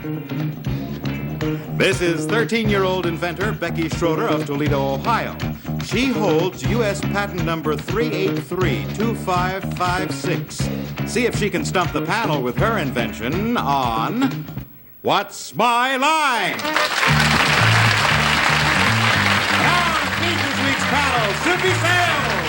This is 13-year-old inventor Becky Schroeder of Toledo, Ohio. She holds U.S. patent number 3832556. See if she can stump the panel with her invention on What's My Line? Now, meet this week's panel, Soupy Sales,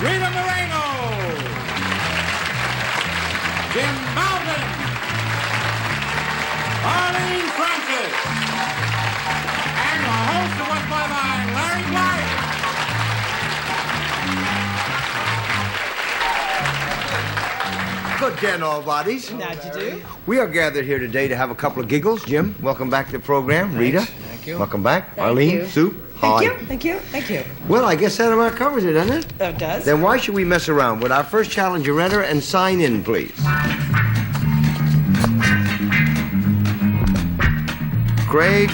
Rita Moreno, Bouton, Arlene Francis, and the host of What's My Line, Larry Blyden. Good day, all bodies. How'd you do? We are gathered here today to have a couple of giggles. Jim, welcome back to the program. Rita, Thank you. welcome back. Thank Arlene, you. Sue, Thank hi. you, thank you, thank you. Well, I guess that about covers it, doesn't it? That does. Then why should we mess around? Would our first challenger enter and sign in, please? Craig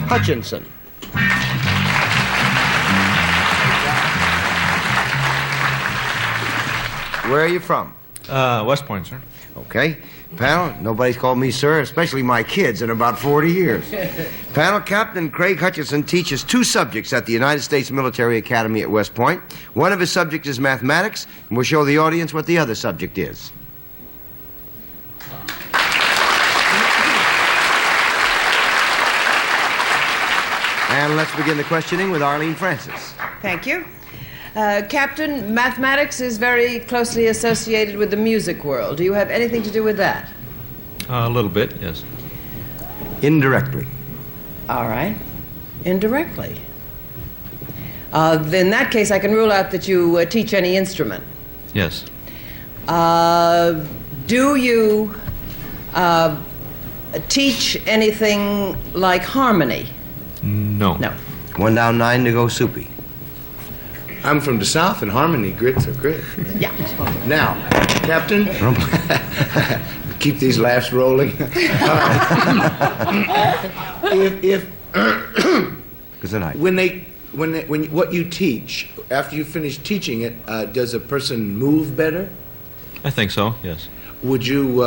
Hutchinson. Where are you from? West Point, sir. Okay. Panel, nobody's called me sir, especially my kids, in about 40 years. Panel, Captain Craig Hutchinson teaches 2 subjects at the United States Military Academy at West Point. One of his subjects is mathematics, and we'll show the audience what the other subject is. And let's begin the questioning with Arlene Francis. Thank you. Captain, mathematics is very closely associated with the music world. Do you have anything to do with that? A little bit, yes. Indirectly. All right. Indirectly. In that case, I can rule out that you teach any instrument. Yes. Do you teach anything like harmony? No. No. 1 down, 9 to go, Soupy. I'm from the South, and harmony grits are good. Yeah. Now, Captain, keep these laughs rolling. Good night. When what you teach, after you finish teaching it, does a person move better? I think so, yes. Would you,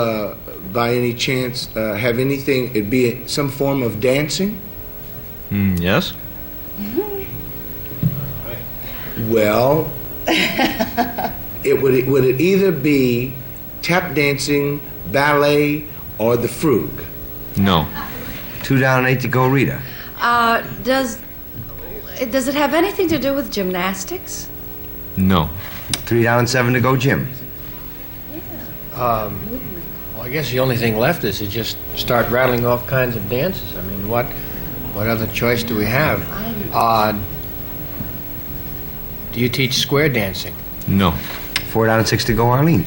by any chance, have anything? It'd be some form of dancing. Yes. Well, would it either be tap dancing, ballet, or the frug? No. 2 down, 8 to go, Rita. Does it have anything to do with gymnastics? No. 3 down, 7 to go, Jim. Well, I guess the only thing left is to just start rattling off kinds of dances. I mean, what other choice do we have? Do you teach square dancing? No. 4 down, 6 to go, Arlene.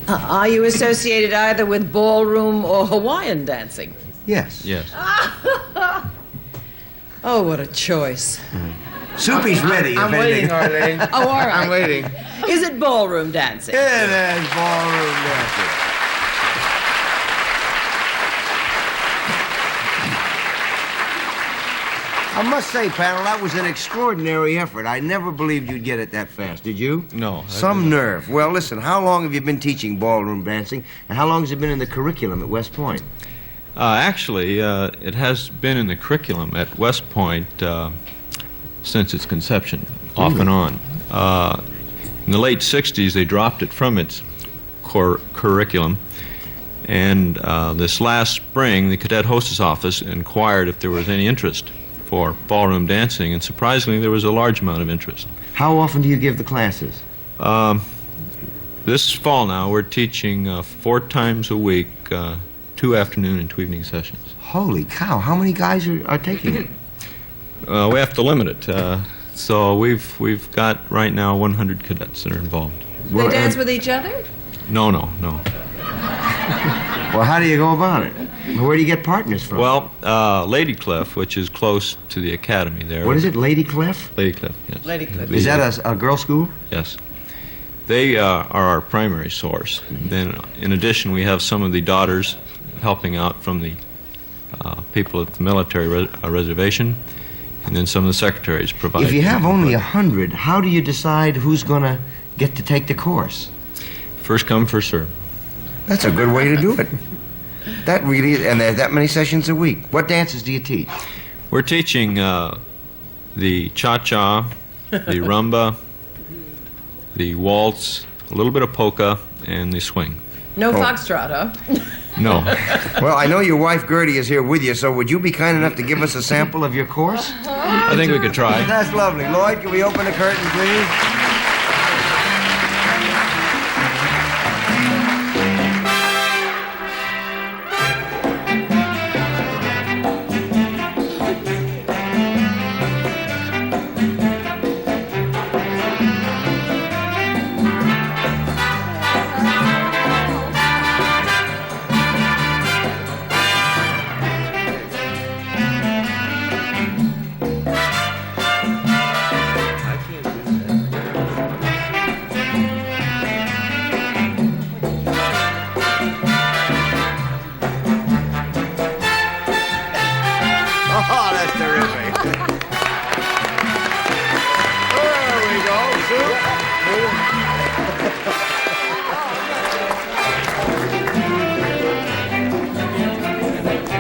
Are you associated either with ballroom or Hawaiian dancing? Yes. Yes. Oh, what a choice. Soupy's ready. I'm waiting, Arlene. Oh, all right. I'm waiting. Is it ballroom dancing? It is ballroom dancing. I must say, panel, that was an extraordinary effort. I never believed you'd get it that fast. Did you? No. Some nerve. Well, listen, how long have you been teaching ballroom dancing, and how long has it been in the curriculum at West Point? Actually, it has been in the curriculum at West Point since its conception, off and on. In the late 60s, they dropped it from its curriculum. And this last spring, the Cadet Hostess Office inquired if there was any interest for ballroom dancing, and surprisingly, there was a large amount of interest. How often do you give the classes? This fall now, we're teaching 4 times a week, 2 afternoon and 2 evening sessions. Holy cow, how many guys are taking it? We have to limit it. So we've got right now 100 cadets that are involved. They dance with each other? No. Well, how do you go about it? Where do you get partners from? Well, Lady Cliff, which is close to the academy there. What is it, Lady Cliff? Lady Cliff, yes. Lady Cliff. Is that a girls' school? Yes. They are our primary source. Then, in addition, we have some of the daughters helping out from the people at the military reservation, and then some of the secretaries provide. If you have only 100, how do you decide who's going to get to take the course? First come, first serve. That's a good way to do it. That really, and there's that many sessions a week. What dances do you teach? We're teaching the cha-cha, the rumba, the waltz, a little bit of polka, and the swing. No foxtrot, huh? No. Well, I know your wife Gertie is here with you, so would you be kind enough to give us a sample of your course? I think we could try. That's lovely. Lloyd, can we open the curtain, please? Oh, that's terrific. There we go, Sue.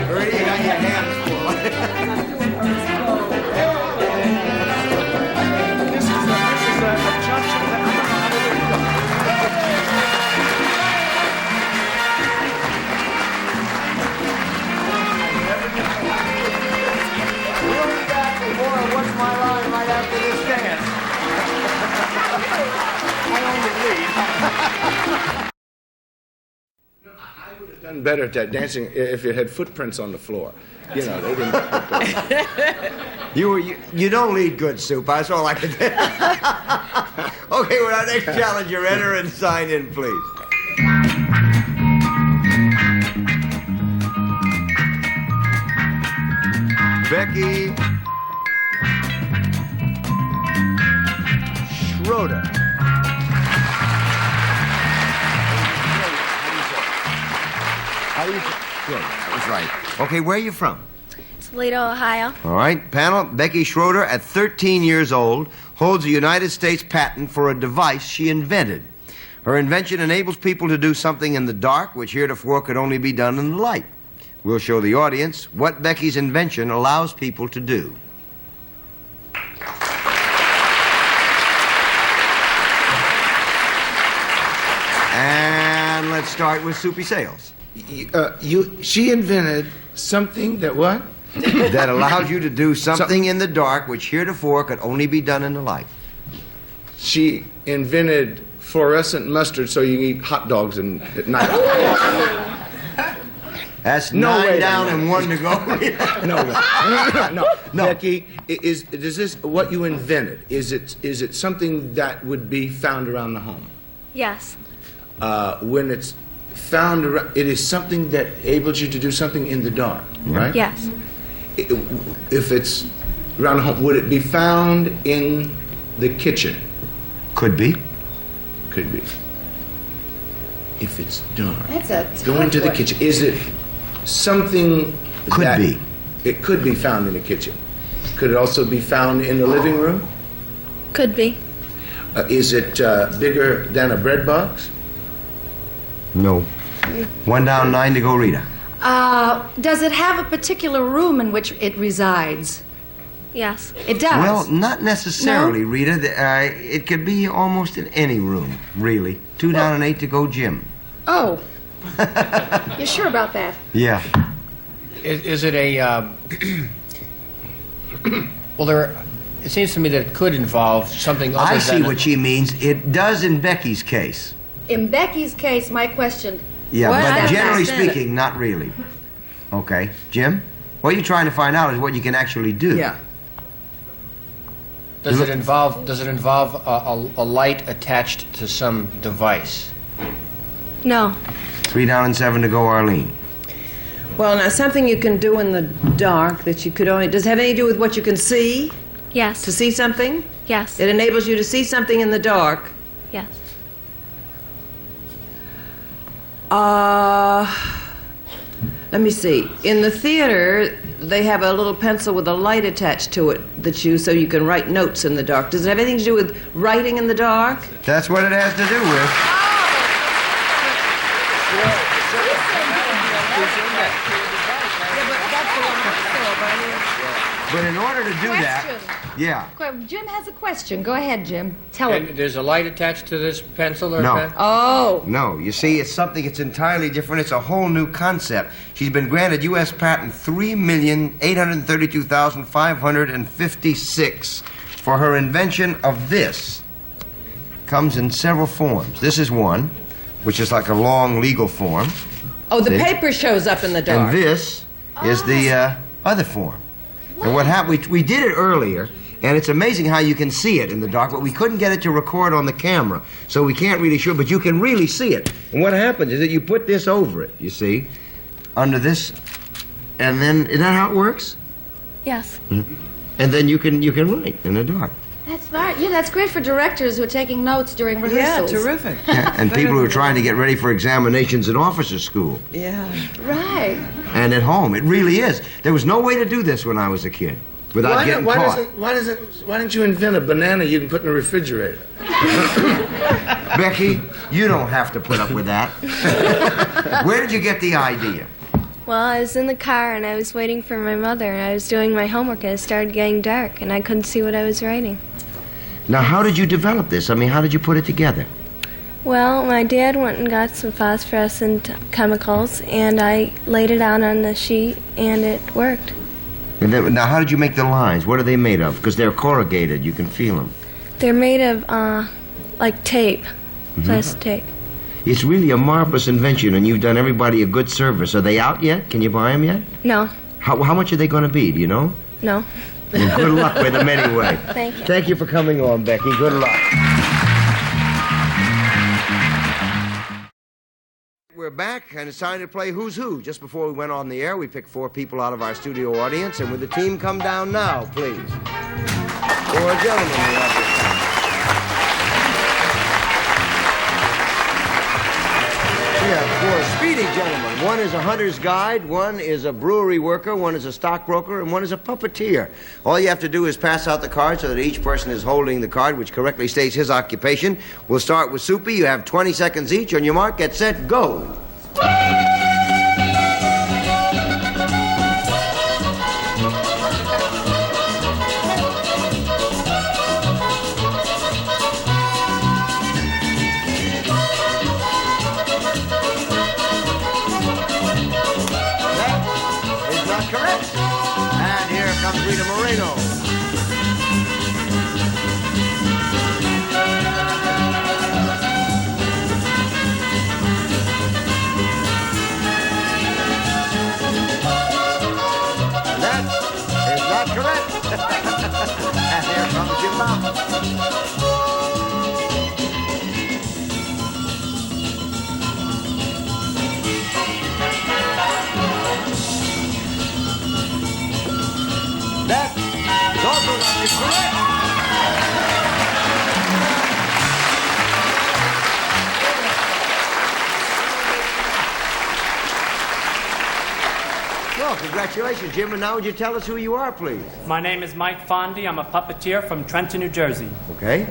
Gertie, you got your hands full. This is a cha-cha. I don't know how to let it go. We'll be back with more of What's My Line right after this dance. I only lead. I would have done better at that dancing if it had footprints on the floor. You know, they didn't. You don't lead good, Soup. That's all I can do. Okay, with our next challenger, enter and sign in, please. Becky Schroeder. How do you say? Good. That was right. Okay, where are you from? Toledo, Ohio. All right, panel. Becky Schroeder, at 13 years old, holds a United States patent for a device she invented. Her invention enables people to do something in the dark which heretofore could only be done in the light. We'll show the audience what Becky's invention allows people to do. And let's start with Soupy Sales. She invented something that what? That allows you to do something in the dark which heretofore could only be done in the light. She invented fluorescent mustard so you can eat hot dogs at night. That's No 9 way, down no. and 1 to go. No. Becky, is this what you invented? Is it something that would be found around the home? Yes. When it's found around, it is something that enables you to do something in the dark, right? Yes. If it's around the home, would it be found in the kitchen? Could be. Could be. If it's dark. That's a Go into the kitchen. Is it something Could that... be. It could be found in the kitchen. Could it also be found in the living room? Could be. Is it bigger than a bread box? No. 1 down, 9 to go, Rita. Does it have a particular room in which it resides? Yes. It does. Well, not necessarily, Rita. It could be almost in any room, really. 2 down and 8 to go, Jim. Oh. You're sure about that? Yeah. Is it a... well, it seems to me that it could involve something other I than... see what she means. It does in Becky's case. In Becky's case, my question... Yeah, Well, I but don't generally understand it. speaking, not really. Okay. Jim? What you're trying to find out is what you can actually do. Yeah. Does it involve a light attached to some device? No. 3 down and 7 to go, Arlene. Well, now, something you can do in the dark that you could only... Does it have anything to do with what you can see? Yes. To see something? Yes. It enables you to see something in the dark. Yes. Let me see. In the theater, they have a little pencil with a light attached to it so you can write notes in the dark. Does it have anything to do with writing in the dark? That's what it has to do with. But in order to do that, yeah. Jim has a question. Go ahead, Jim. Tell him. And there's a light attached to this pencil or No. pen? Oh. No, you see, it's something that's entirely different. It's a whole new concept. She's been granted U.S. patent 3,832,556 for her invention of this. Comes in several forms. This is one, which is like a long legal form. Oh, the See? paper shows up in the dark. And this is the other form. And what happened, we did it earlier, and it's amazing how you can see it in the dark, but we couldn't get it to record on the camera, so we can't really show, but you can really see it. And what happens is that you put this over it, you see, under this, and then, is that how it works? Yes. And then you can write in the dark. That's smart. Yeah, that's great for directors who are taking notes during Yeah, rehearsals. terrific. And people who are trying to get ready for examinations in officers' school. Yeah. Right. And at home, it really is. There was no way to do this when I was a kid without getting caught. Why don't you invent a banana you can put in the refrigerator? Becky, you don't have to put up with that. Where did you get the idea? Well, I was in the car and I was waiting for my mother and I was doing my homework and it started getting dark and I couldn't see what I was writing. Now, how did you develop this? I mean, how did you put it together? Well, my dad went and got some phosphorescent chemicals and I laid it out on the sheet and it worked. And then, now, how did you make the lines? What are they made of? Because they're corrugated. You can feel them. They're made of, like tape, plastic tape. It's really a marvelous invention, and you've done everybody a good service. Are they out yet? Can you buy them yet? No, How much are they going to be? Do you know? no. Well, good luck with them anyway. Thank you. Thank you for coming on, Becky. Good luck. We're back, and it's time to play Who's Who. Just before we went on the air, we picked 4 people out of our studio audience, and would the team come down now, please? 4 gentlemen we have this time. We have 4 speedy gentlemen. One is a hunter's guide, one is a brewery worker, one is a stockbroker, and one is a puppeteer. All you have to do is pass out the card so that each person is holding the card, which correctly states his occupation. We'll start with Soupy. You have 20 seconds each. On your mark, get set, go. Correct. And here comes Rita Moreno. That is not correct. And here comes Jim Bouton. That is also not correct. Well, congratulations, Jim. And now would you tell us who you are, please? My name is Mike Fondy. I'm a puppeteer from Trenton, New Jersey. Okay.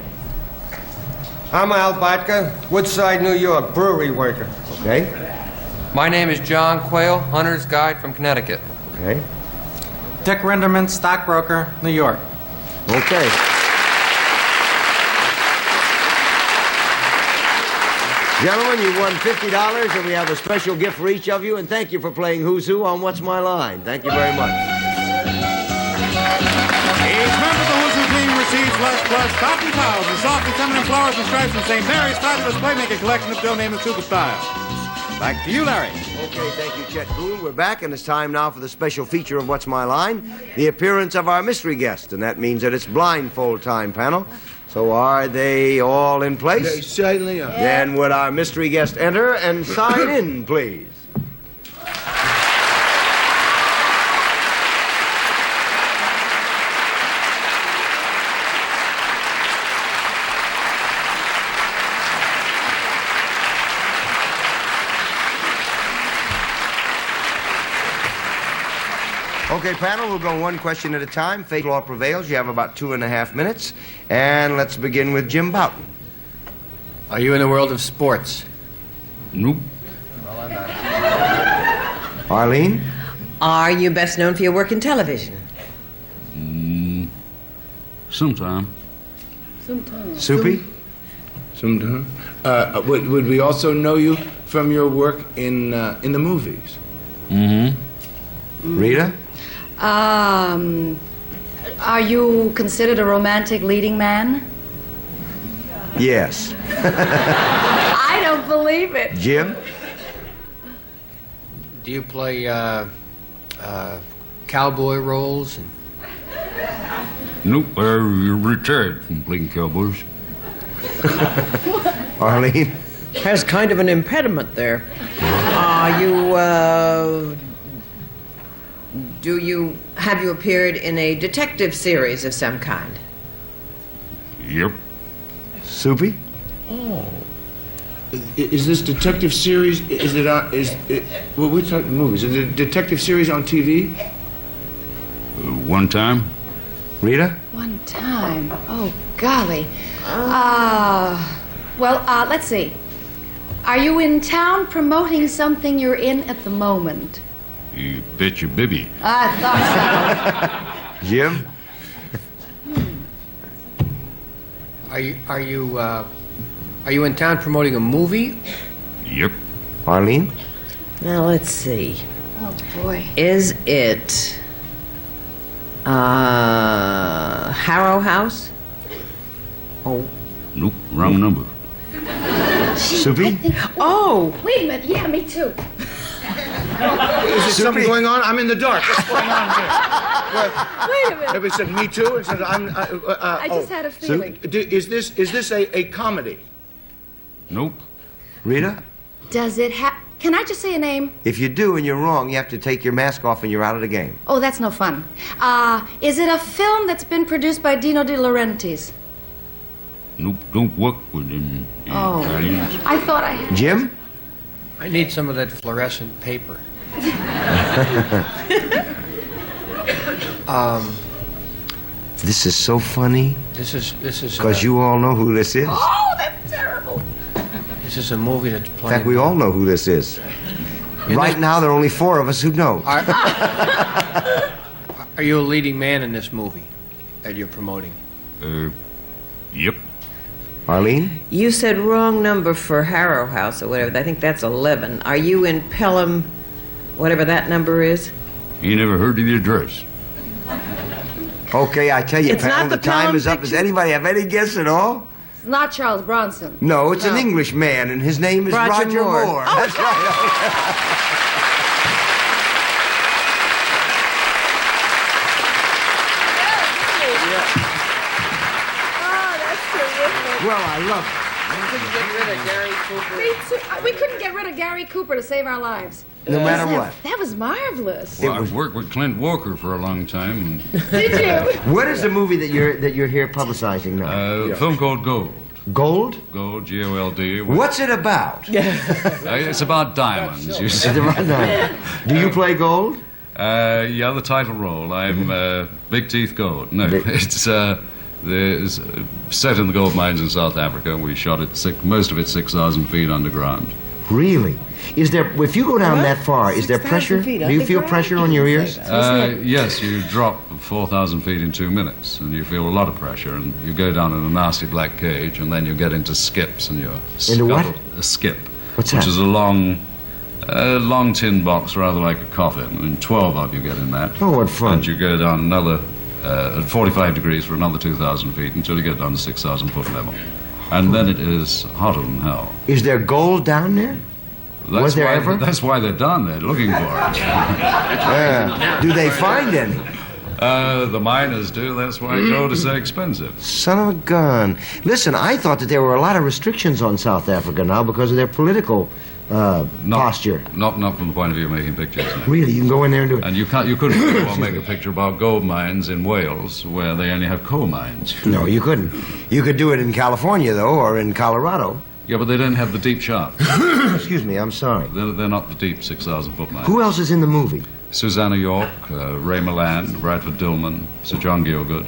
I'm Al Batka, Woodside, New York, brewery worker. Okay. My name is John Quayle, hunter's guide from Connecticut. Okay. Dick Rinderman, stockbroker, New York. Okay. Gentlemen, you won $50, and we have a special gift for each of you, and thank you for playing Who's Who on What's My Line. Thank you very much. Each member of the Who's Who team receives Les Plus cotton towels and softly feminine flowers and stripes from St. Mary's fabulous playmaking collection of still named the Super Styles. Back to you, Larry. Okay, thank you, Chet Boone. We're back, and it's time now for the special feature of What's My Line, the appearance of our mystery guest, and that means that it's blindfold time, panel. So are they all in place? They certainly are. Then would our mystery guest enter and sign in, please? Okay, panel, we'll go one question at a time. Fate law prevails. You have about 2.5 minutes. And let's begin with Jim Bouton. Are you in the world of sports? Nope. Well, I'm not. Arlene? Are you best known for your work in television? Sometime. Soupy? Sometime. Would we also know you from your work in the movies? Rita? Are you considered a romantic leading man? Yes. I don't believe it. Jim? Do you play cowboy roles? Nope, I retired from playing cowboys. Arlene? Has kind of an impediment there. Have you appeared in a detective series of some kind? Yep. Soupy? Oh. Is this detective series, which type of movies? Is it a detective series on TV? One time. Rita? One time. Oh, golly. Let's see. Are you in town promoting something you're in at the moment? You bet your bibby. I thought Jim? Are you in town promoting a movie? Yep. Arlene? Now, let's see. so. Oh, boy. Is it Harrow House? Oh. Nope, wrong number. Soupy? Oh! Wait a minute. Yeah, me too. Is there something going on? I'm in the dark. What's going on here? Wait a minute. Everybody said me too. And said I just had a feeling. Is this a comedy? Nope. Rita? Does it have... Can I just say a name? If you do and you're wrong, you have to take your mask off and you're out of the game. Oh, that's no fun. Is it a film that's been produced by Dino De Laurentiis? Nope, don't work with them Italians. I thought I had... Jim? I need some of that fluorescent paper. This is so funny. This is because you all know who this is. Oh, that's terrible. This is a movie that's In playing. fact, we all know who this is. Right now, there are only 4 of us who know. Are you a leading man in this movie that you're promoting? Yep. Arlene? You said wrong number for Harrow House or whatever. I think that's 11. Are you in Pelham, whatever that number is? You never heard of the address. Okay, I tell you, It's pal, not the the time Pelham is up. Does anybody have any guess at all? It's not Charles Bronson. No, it's an English man, and his name is Roger Moore. Oh, That's right. Well, I love it. We couldn't get rid of Gary Cooper. Me too. We couldn't get rid of Gary Cooper to save our lives. No matter what. That was marvelous. Well, I've worked with Clint Walker for a long time. Did you? What is the movie that you're here publicizing now? A film called Gold. Gold? Gold, G-O-L-D. What's it about? It's about diamonds, you see. It's about diamonds. Do you play gold? Yeah, the title role. I'm Big Teeth Gold. No, it's set in the gold mines in South Africa. We shot it, most of it 6,000 feet underground. Really? Is there, if you go down that far, is there pressure? Do you feel pressure on your ears? Yes, you drop 4,000 feet in 2 minutes, and you feel a lot of pressure, and you go down in a nasty black cage, and then you get into skips, and you're Into what? A skip. What's which that? is a long tin box, rather like a coffin, and 12 of you get in that. Oh, what fun. And you go down another, at 45 degrees for another 2,000 feet until you get down to 6,000 foot level. And then it is hotter than hell. Is there gold down there? Was there ever? That's why they're down there looking for it. Do they find any? The miners do. That's why gold is so expensive. Son of a gun. Listen, I thought that there were a lot of restrictions on South Africa now because of their political posture. Not from the point of view of making pictures. No. Really, you can go in there and do it. And you couldn't very well make a picture about gold mines in Wales, where they only have coal mines. No, you couldn't. You could do it in California, though, or in Colorado. Yeah, but they don't have the deep shaft. Excuse me, I'm sorry. They're not the deep 6,000 foot mines. Who else is in the movie? Susanna York, Ray Milland, Bradford Dillman, Sir John Gielgud.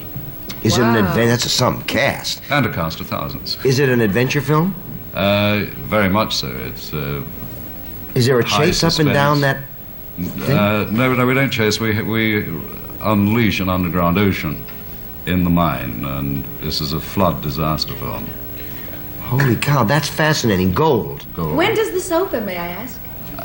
Is it an adventure? That's some cast. And a cast of thousands. Is it an adventure film? Very much so. It's Is there a high chase up and down suspense. No, we don't chase. We unleash an underground ocean in the mine, and this is a flood disaster for them. Holy cow, that's fascinating. Gold. When does this open, may I ask?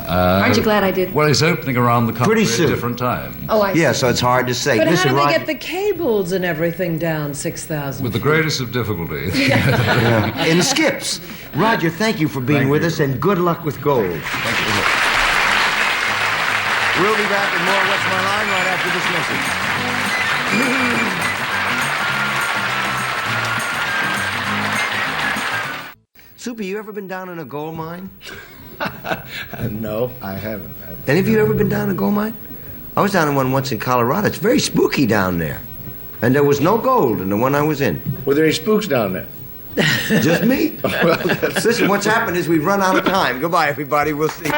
Aren't you glad I did? Well, it's opening around the country Pretty soon. at different times. Oh, I see. Yeah, so it's hard to say. But Listen, how do they Roger, get the cables and everything down 6,000? With the greatest of difficulty. Yeah. In skips. Roger, thank you for being with us, and good luck with gold. Thank you. We'll be back with more What's My Line right after this message. Soupy, you ever been down in a gold mine? No, I haven't. Any of you ever been down in a gold mine? I was down in one once in Colorado. It's very spooky down there. And there was no gold in the one I was in. Were there any spooks down there? Just me. Listen, what's happened is we've run out of time. Goodbye, everybody. We'll see.